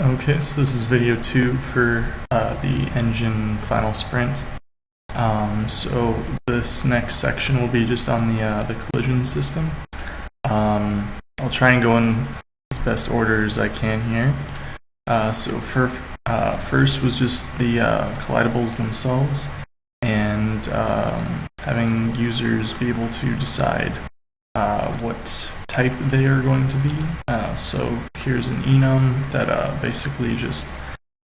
Okay, so this is video 2 for the engine final sprint. So this next section will be just on the collision system. I'll try and go in as best order as I can here. So first was just the collidables themselves, and having users be able to decide what type they are going to be. So here's an enum that basically just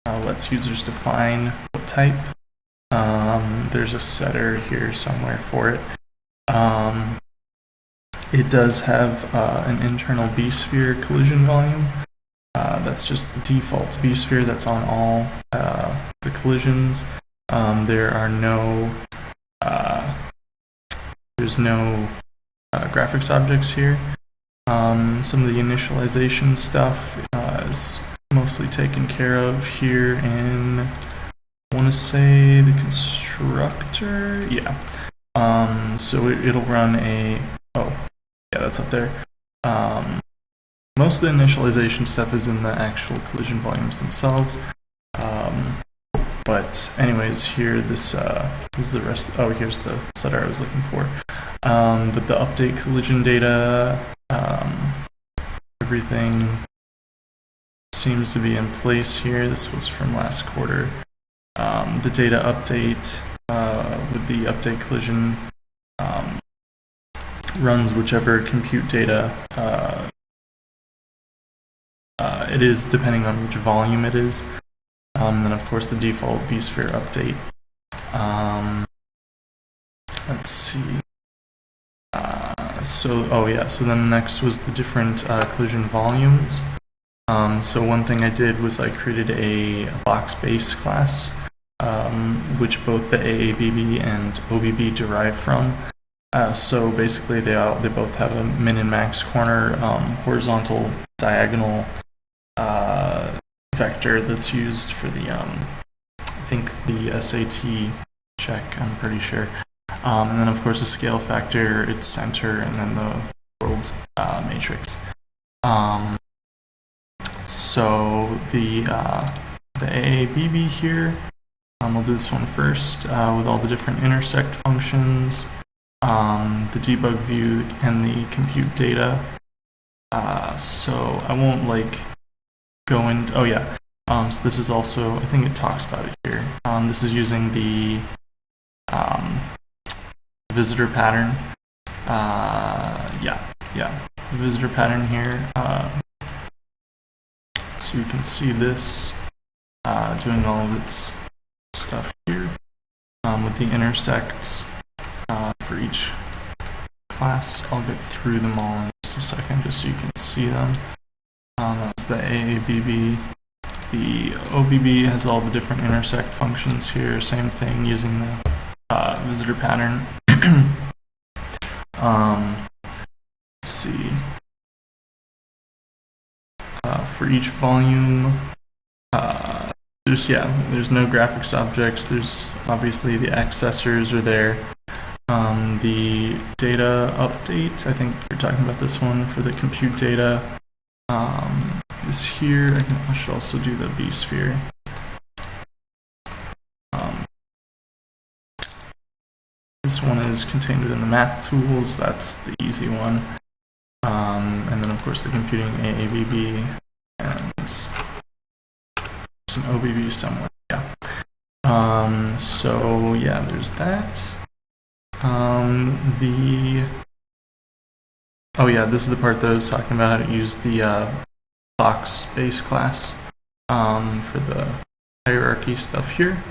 lets users define what type. There's a setter here somewhere for it. It does have an internal B-sphere collision volume. That's just the default B-sphere that's on all the collisions. There are no there's no graphics objects here. Some of the initialization stuff is mostly taken care of here in, I want to say, the constructor. Yeah. So it'll run a, oh, yeah, that's up there. Most of the initialization stuff is in the actual collision volumes themselves. But anyways, here this is the rest. Oh, here's the setter I was looking for. But the update collision data, everything seems to be in place here. This was from last quarter. The data update with the update collision runs whichever compute data it is, depending on which volume it is. Then of course the default B-sphere update. Let's see. So then next was the different collision volumes. So one thing I did was I created a box base class, which both the AABB and OBB derive from. So basically they both have a min and max corner horizontal diagonal vector that's used for the I think the SAT check, I'm pretty sure. And then of course the scale factor, its center, and then the world matrix. So the AABB here, we'll do this one first with all the different intersect functions, the debug view, and the compute data. So I won't go in. Oh yeah. So this is also, I think it talks about it here. This is using the visitor pattern. The visitor pattern here. So you can see this doing all of its stuff here with the intersects for each class. I'll get through them all in just a second, just so you can see them. That's the AABB. The OBB has all the different intersect functions here. Same thing, using the visitor pattern. Let's see. For each volume, there's no graphics objects. There's obviously the accessors are there. The data update, I think you're talking about this one for the compute data, is here. I should also do the B-sphere. This one is contained within the math tools. That's the easy one. And then of course the computing AABB and some OBB somewhere. Yeah. So yeah, there's that. This is the part that I was talking about, how to use the box base class for the hierarchy stuff here.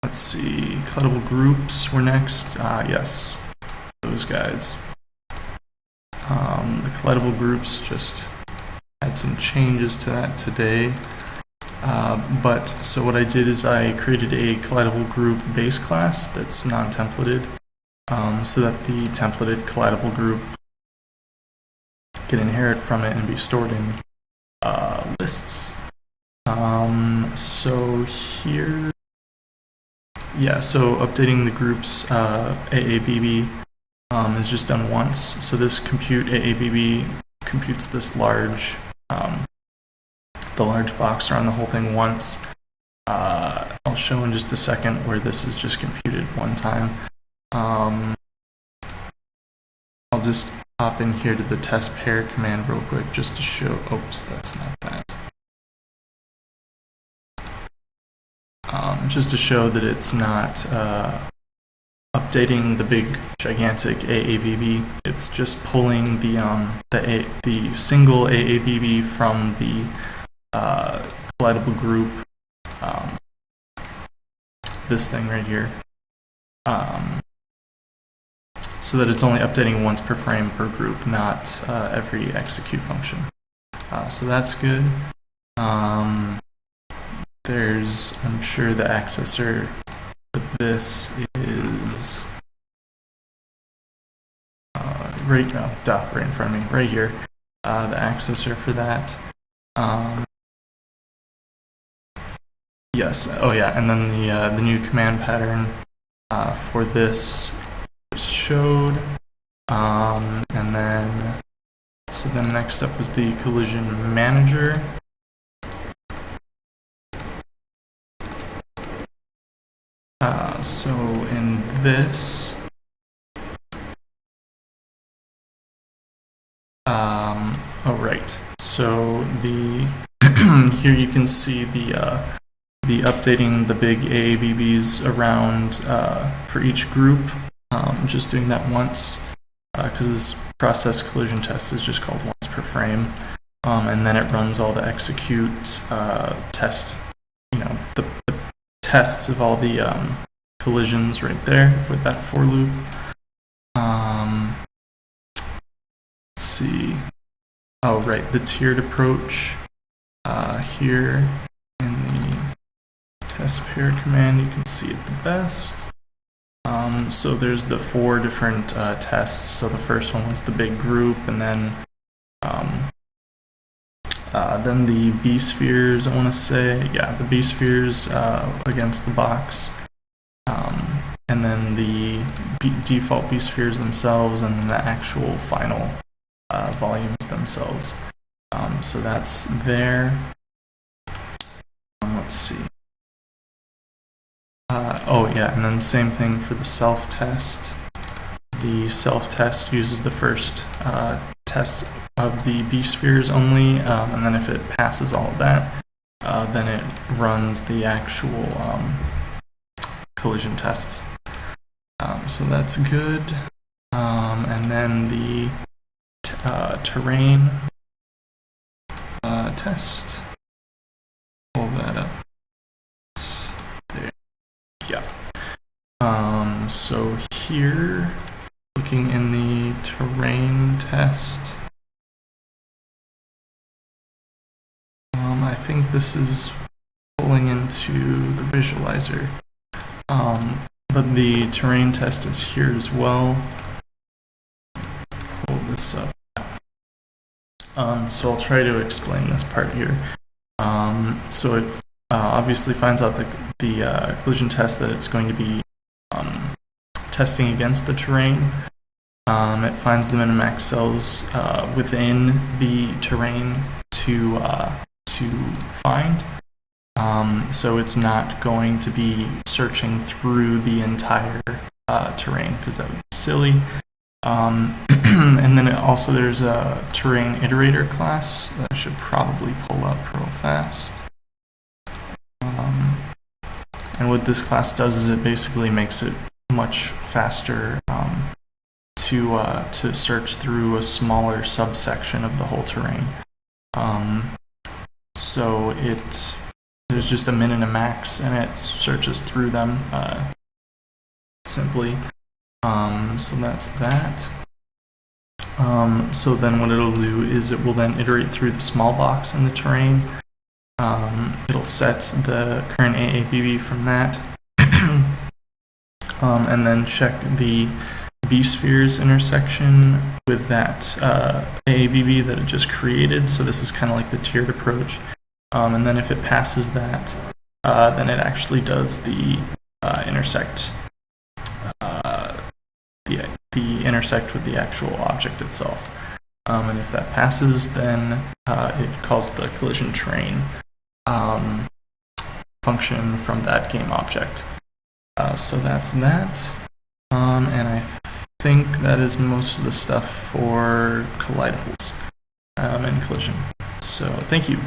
Let's see, collidable groups were next. Yes, those guys. The collidable groups, just had some changes to that today. So what I did is I created a collidable group base class that's non-templated, so that the templated collidable group can inherit from it and be stored in lists. So here, so updating the groups AABB is just done once. So this compute AABB computes this large, the large box around the whole thing once. I'll show in just a second where this is just computed one time. I'll just hop in here to the test pair command real quick just to show, oops, that's not that. Just to show that it's not updating the big gigantic AABB. It's just pulling the single AABB from the collidable group, this thing right here, so that it's only updating once per frame per group, not every execute function. So that's good. I'm sure the accessor for this is right in front of me, right here. The accessor for that. Yes. Oh yeah. And then the new command pattern for this just showed. And then next up was the collision manager. So in this, oh right. So here you can see the updating the big AABBs around for each group. Just doing that once because this process collision test is just called once per frame, and then it runs all the execute test, the tests of all the collisions right there with that for loop. Let's see. Oh, right, the tiered approach here in the test pair command, you can see it the best. So there's the 4 different tests. So the first one was the big group, and then the B spheres, I want to say. Yeah, the B spheres against the box. And then the default B spheres themselves, and then the actual final volumes themselves. So that's there. Let's see. Oh yeah, and then same thing for the self-test. The self-test uses the first test of the B spheres only, and then if it passes all of that, then it runs the actual collision tests. So that's good. And then the terrain test. Pull that up. There. Yeah. So here, looking in the terrain test, I think this is pulling into the visualizer. But the terrain test is here as well. Pull this up. So I'll try to explain this part here. So it obviously finds out the collision test that it's going to be testing against the terrain. It finds the min-max cells within the terrain to find. So it's not going to be searching through the entire terrain, because that would be silly. And then there's a terrain iterator class that I should probably pull up real fast. And what this class does is it basically makes it much faster to search through a smaller subsection of the whole terrain. So there's just a min and a max, and it searches through them simply. So that's that. So then what it'll do is it will then iterate through the small box in the terrain. It'll set the current AABB from that, and then check the B spheres intersection with that AABB that it just created. So this is kind of like the tiered approach. And then if it passes that, then it actually does the intersect with the actual object itself. and if that passes, then it calls the collision train function from that game object. So that's that, and I think that is most of the stuff for collidables and collision. So thank you.